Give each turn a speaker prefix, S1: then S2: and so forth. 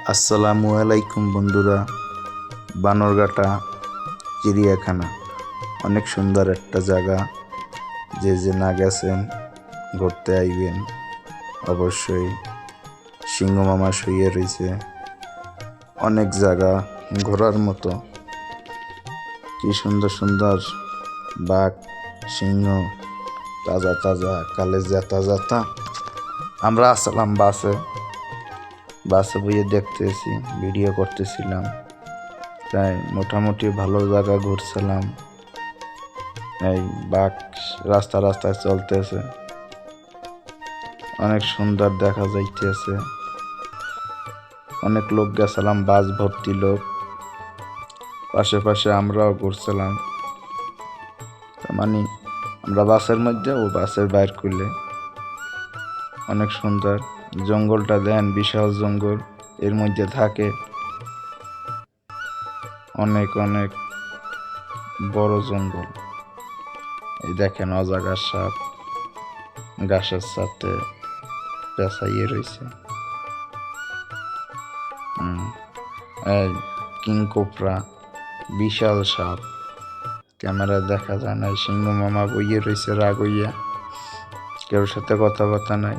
S1: আসসালামু আলাইকুম বন্ধুরা। বানরঘাটা চিড়িয়াখানা অনেক সুন্দর একটা জায়গা। যে না গেছেন ঘুরতে আইবেন অবশ্যই। সিংহ মামা শুয়ে রয়েছে, অনেক জায়গা ঘোরার মতো। কি সুন্দর সুন্দর বাঘ, সিংহ, তাজা তাজা কালেজা তাজা। আমরা আসলাম বাসে বইয়ে দেখতেছি, ভিডিও করতেছিলাম, তাই মোটামুটি ভালো জায়গা ঘুরছিলাম। এই বাঘ রাস্তায় চলতেছে, অনেক সুন্দর দেখা যাইতেছে। অনেক লোক গেছিলাম, বাস ভর্তি লোক। পাশে আমরাও ঘুরছিলাম, মানে আমরা বাসের মধ্যে ও বাসের বাইর করলে। অনেক সুন্দর জঙ্গলটা, দেন বিশাল জঙ্গল, এর মধ্যে থাকে অনেক অনেক বড় জঙ্গল। এই দেখেন অজাগার সাপ গাছের সাথে পেঁচাইয়ে রয়েছে। এই কিং কোবরা, বিশাল সাপ, ক্যামেরায় দেখা যায় না। সিংহ মামা বইয়ে রয়েছে রাগ হইয়া, কেউ সাথে কথাবার্তা নাই।